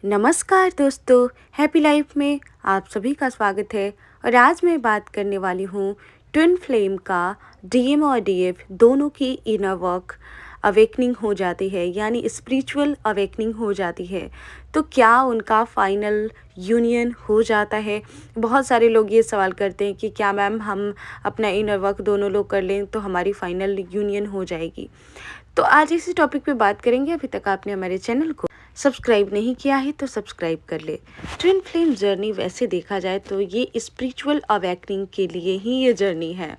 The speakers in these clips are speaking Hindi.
नमस्कार दोस्तों, हैप्पी लाइफ में आप सभी का स्वागत है। और आज मैं बात करने वाली हूँ ट्विन फ्लेम का। डीएम और डीएफ दोनों की इनर वर्क अवेकनिंग हो जाती है, यानी स्पिरिचुअल अवेकनिंग हो जाती है। तो क्या उनका फाइनल यूनियन हो जाता है? बहुत सारे लोग ये सवाल करते हैं कि क्या मैम हम अपना इनर वर्क दोनों लोग कर लें तो हमारी फाइनल यूनियन हो जाएगी। तो आज इसी टॉपिक पे बात करेंगे। अभी तक आपने हमारे चैनल को सब्सक्राइब नहीं किया है तो सब्सक्राइब कर ले। ट्विन फ्लेम जर्नी वैसे देखा जाए तो ये स्पिरिचुअल अवेकनिंग के लिए ही ये जर्नी है।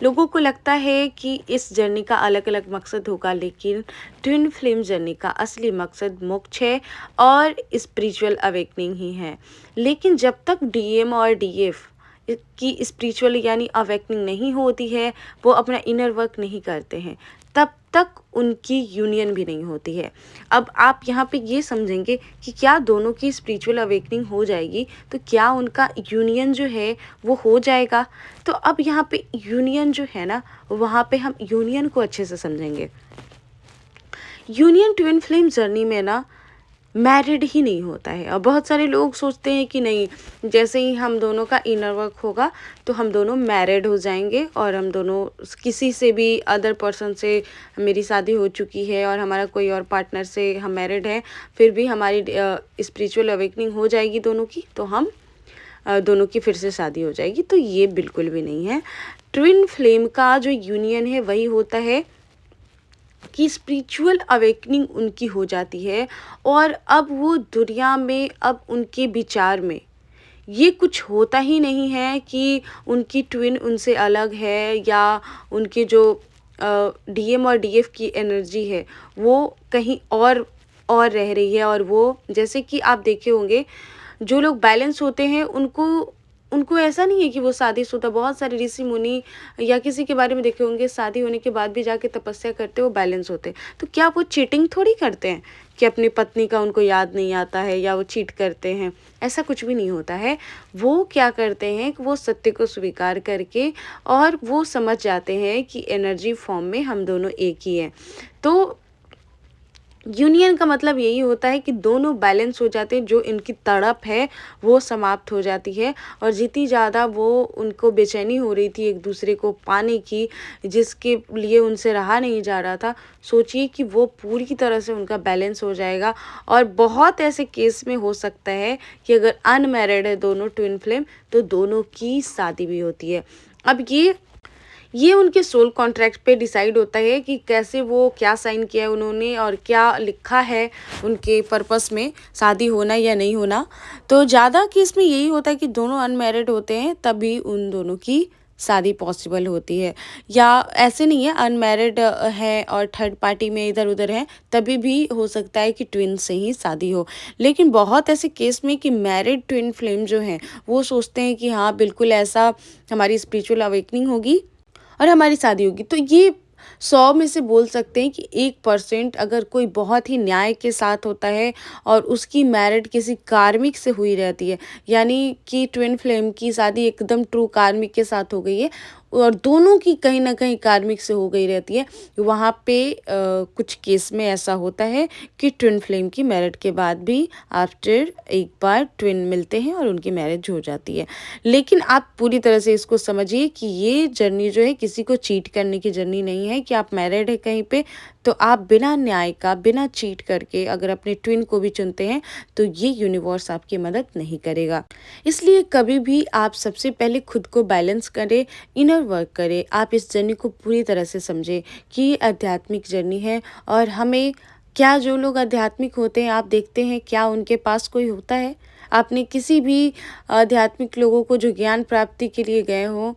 लोगों को लगता है कि इस जर्नी का अलग अलग मकसद होगा, लेकिन ट्विन फ्लेम जर्नी का असली मकसद मोक्ष है और स्पिरिचुअल अवेकनिंग ही है। लेकिन जब तक डीएम और डीएफ की स्पिरिचुअल यानी अवेकनिंग नहीं होती है, वो अपना इनर वर्क नहीं करते हैं, तब तक उनकी यूनियन भी नहीं होती है। अब आप यहाँ पे ये समझेंगे कि क्या दोनों की स्पिरिचुअल अवेकनिंग हो जाएगी तो क्या उनका यूनियन जो है वो हो जाएगा। तो अब यहाँ पे यूनियन जो है ना, वहाँ पे हम यूनियन को अच्छे से समझेंगे। यूनियन ट्विन फ्लेम जर्नी में ना मैरिड ही नहीं होता है। और बहुत सारे लोग सोचते हैं कि नहीं, जैसे ही हम दोनों का इनर वर्क होगा तो हम दोनों मैरिड हो जाएंगे और हम दोनों किसी से भी अदर पर्सन से मेरी शादी हो चुकी है और हमारा कोई और पार्टनर से हम मैरिड हैं, फिर भी हमारी स्पिरिचुअल अवेकनिंग हो जाएगी दोनों की, तो हम दोनों की फिर से शादी हो जाएगी। तो ये बिल्कुल भी नहीं है। ट्विन फ्लेम का जो यूनियन है वही होता है कि स्पिरिचुअल अवेकनिंग उनकी हो जाती है और अब वो दुनिया में, अब उनके विचार में ये कुछ होता ही नहीं है कि उनकी ट्विन उनसे अलग है, या उनके जो डीएम और डीएफ की एनर्जी है वो कहीं और रह रही है। और वो, जैसे कि आप देखे होंगे, जो लोग बैलेंस होते हैं उनको उनको ऐसा नहीं है कि वो शादीशुदा, बहुत सारे ऋषि मुनि या किसी के बारे में देखे होंगे शादी होने के बाद भी जाके तपस्या करते वो बैलेंस होते हैं। तो क्या वो चीटिंग थोड़ी करते हैं कि अपनी पत्नी का उनको याद नहीं आता है या वो चीट करते हैं? ऐसा कुछ भी नहीं होता है। वो क्या करते हैं कि वो सत्य को स्वीकार करके और वो समझ जाते हैं कि एनर्जी फॉर्म में हम दोनों एक ही हैं। तो यूनियन का मतलब यही होता है कि दोनों बैलेंस हो जाते हैं, जो इनकी तड़प है वो समाप्त हो जाती है। और जितनी ज़्यादा वो उनको बेचैनी हो रही थी एक दूसरे को पाने की, जिसके लिए उनसे रहा नहीं जा रहा था, सोचिए कि वो पूरी तरह से उनका बैलेंस हो जाएगा। और बहुत ऐसे केस में हो सकता है कि अगर अनमैरिड है दोनों ट्विन फ्लेम तो दोनों की शादी भी होती है। अब ये उनके सोल कॉन्ट्रैक्ट पे डिसाइड होता है कि कैसे, वो क्या साइन किया है उन्होंने और क्या लिखा है उनके पर्पस में, शादी होना या नहीं होना। तो ज़्यादा केस में यही होता है कि दोनों अनमैरिड होते हैं तभी उन दोनों की शादी पॉसिबल होती है। या ऐसे नहीं है अनमैरिड है और थर्ड पार्टी में इधर उधर है तभी भी हो सकता है कि ट्विन से ही शादी हो। लेकिन बहुत ऐसे केस में कि मैरिड ट्विन फ्लेम जो हैं वो सोचते हैं कि हाँ बिल्कुल ऐसा, हमारी स्पिरिचुअल अवेकनिंग होगी और हमारी शादी होगी। तो ये 100 में से बोल सकते हैं कि 1% अगर कोई बहुत ही न्याय के साथ होता है और उसकी मैरिड किसी कार्मिक से हुई रहती है, यानी कि ट्विन फ्लेम की शादी एकदम ट्रू कार्मिक के साथ हो गई है और दोनों की कहीं न कहीं कार्मिक से हो गई रहती है, वहाँ पे कुछ केस में ऐसा होता है कि ट्विन फ्लेम की मैरिड के बाद भी आफ्टर एक बार ट्विन मिलते हैं और उनकी मैरिज हो जाती है। लेकिन आप पूरी तरह से इसको समझिए कि ये जर्नी जो है किसी को चीट करने की जर्नी नहीं है कि आप मैरिड है कहीं पे तो आप बिना न्याय का, बिना चीट करके अगर अपने ट्विन को भी चुनते हैं तो ये यूनिवर्स आपकी मदद नहीं करेगा। इसलिए कभी भी आप सबसे पहले खुद को बैलेंस करें, इनर वर्क करें। आप इस जर्नी को पूरी तरह से समझें कि ये आध्यात्मिक जर्नी है। और हमें, क्या जो लोग आध्यात्मिक होते हैं आप देखते हैं क्या उनके पास कोई होता है? आपने किसी भी आध्यात्मिक लोगों को जो ज्ञान प्राप्ति के लिए गए हों,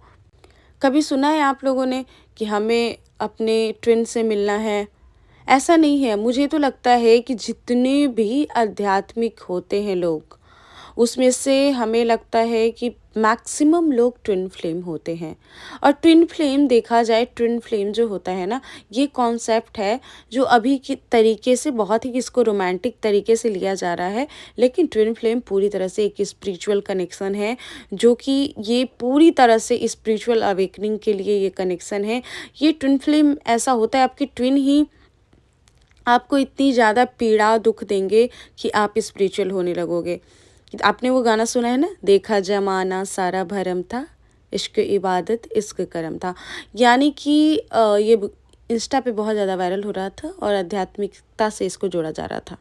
कभी सुना है आप लोगों ने कि हमें अपने ट्विन से मिलना है? ऐसा नहीं है। मुझे तो लगता है कि जितने भी आध्यात्मिक होते हैं लोग, उसमें से हमें लगता है कि मैक्सिमम लोग ट्विन फ्लेम होते हैं। और ट्विन फ्लेम देखा जाए, ट्विन फ्लेम जो होता है ना, ये कॉन्सेप्ट है जो अभी की तरीके से बहुत ही इसको रोमांटिक तरीके से लिया जा रहा है, लेकिन ट्विन फ्लेम पूरी तरह से एक स्पिरिचुअल कनेक्शन है, जो कि ये पूरी तरह से स्पिरिचुअल अवेकनिंग के लिए ये कनेक्शन है। ये ट्विन फ्लेम ऐसा होता है, आपकी ट्विन ही आपको इतनी ज़्यादा पीड़ा दुख देंगे कि आप स्पिरिचुअल होने लगोगे। आपने वो गाना सुना है ना, देखा ज़माना सारा भरम था, इश्क इबादत इश्क करम था। यानी कि ये इंस्टा पे बहुत ज़्यादा वायरल हो रहा था और आध्यात्मिकता से इसको जोड़ा जा रहा था।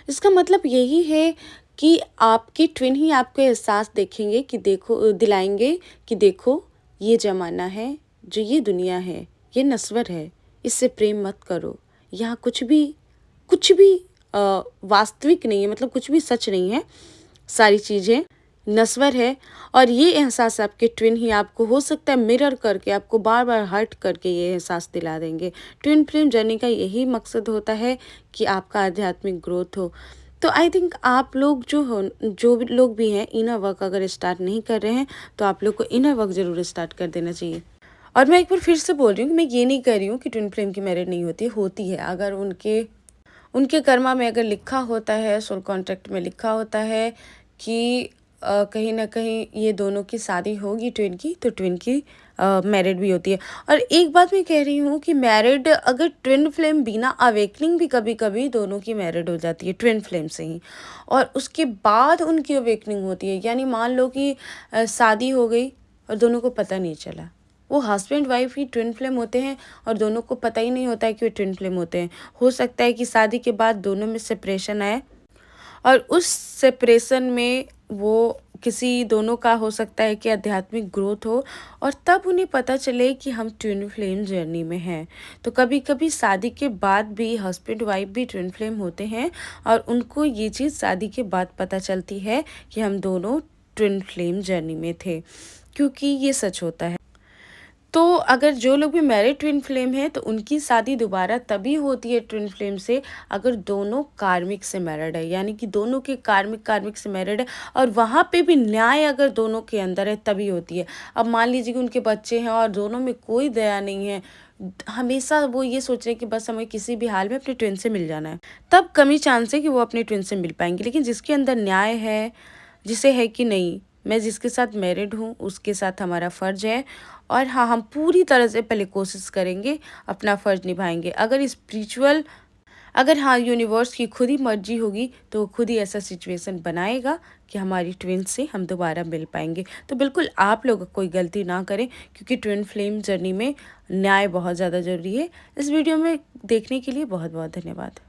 इसका मतलब यही है कि आपके ट्विन ही आपको एहसास देखेंगे कि देखो, दिलाएंगे कि देखो, ये ज़माना है, जो ये दुनिया है, ये नश्वर है, इससे प्रेम मत करो। यहाँ कुछ भी वास्तविक नहीं है, मतलब कुछ भी सच नहीं है, सारी चीज़ें नश्वर है। और ये एहसास आपके ट्विन ही आपको, हो सकता है मिरर करके, आपको बार बार हर्ट करके ये एहसास दिला देंगे। ट्विन फ्लेम जर्नी का यही मकसद होता है कि आपका आध्यात्मिक ग्रोथ हो। तो आई थिंक आप लोग जो भी लोग भी हैं, इनर वर्क अगर स्टार्ट नहीं कर रहे हैं तो आप लोग को इनर वर्क ज़रूर स्टार्ट कर देना चाहिए। और मैं एक बार फिर से बोल रही हूँ कि मैं ये नहीं कर रही हूँ कि ट्विन फ्लेम की मैरिज नहीं होती, होती है। अगर उनके उनके कर्मा में अगर लिखा होता है, सोल कॉन्ट्रैक्ट में लिखा होता है कि कहीं न कहीं ये दोनों की शादी होगी ट्विन की, तो ट्विन की मैरिड भी होती है। और एक बात मैं कह रही हूँ कि मैरिड अगर ट्विन फ्लेम बिना अवेकनिंग भी कभी-कभी दोनों की मैरिड हो जाती है ट्विन फ्लेम से ही, और उसके बाद उनकी अवेकनिंग होती है। यानी मान लो कि शादी हो गई और दोनों को पता नहीं चला। वो हस्बैंड वाइफ ही ट्विन फ्लेम होते हैं और दोनों को पता ही नहीं होता है कि वो ट्विन फ्लेम होते हैं। हो सकता है कि शादी के बाद दोनों में सेपरेशन आए और उस सेपरेशन में वो किसी दोनों का हो सकता है कि आध्यात्मिक ग्रोथ हो और तब उन्हें पता चले कि हम ट्विन फ्लेम जर्नी में हैं। तो कभी-कभी शादी के बाद भी हस्बैंड वाइफ भी ट्विन फ्लेम होते हैं और उनको ये चीज़ शादी के बाद पता चलती है कि हम दोनों ट्विन फ्लेम जर्नी में थे, क्योंकि ये सच होता है। तो अगर जो लोग भी मैरिड ट्विन फ्लेम हैं तो उनकी शादी दोबारा तभी होती है ट्विन फ्लेम से, अगर दोनों कार्मिक से मैरिड है, यानी कि दोनों के कार्मिक से मैरिड है और वहाँ पे भी न्याय अगर दोनों के अंदर है तभी होती है। अब मान लीजिए कि उनके बच्चे हैं और दोनों में कोई दया नहीं है, हमेशा वो ये सोच रहे हैं कि बस हमें किसी भी हाल में अपने ट्विन से मिल जाना है, तब कम ही चांस है कि वो अपने ट्विन से मिल पाएंगे। लेकिन जिसके अंदर न्याय है, जिसे है कि नहीं, मैं जिसके साथ मैरिड हूँ उसके साथ हमारा फ़र्ज़ है और हाँ, हम पूरी तरह से पहले कोशिश करेंगे, अपना फ़र्ज़ निभाएंगे। अगर हाँ, यूनिवर्स की खुद ही मर्जी होगी तो वो खुद ही ऐसा सिचुएशन बनाएगा कि हमारी ट्विन से हम दोबारा मिल पाएंगे। तो बिल्कुल आप लोग कोई गलती ना करें, क्योंकि ट्विन फ्लेम जर्नी में न्याय बहुत ज़्यादा ज़रूरी है। इस वीडियो में देखने के लिए बहुत बहुत धन्यवाद।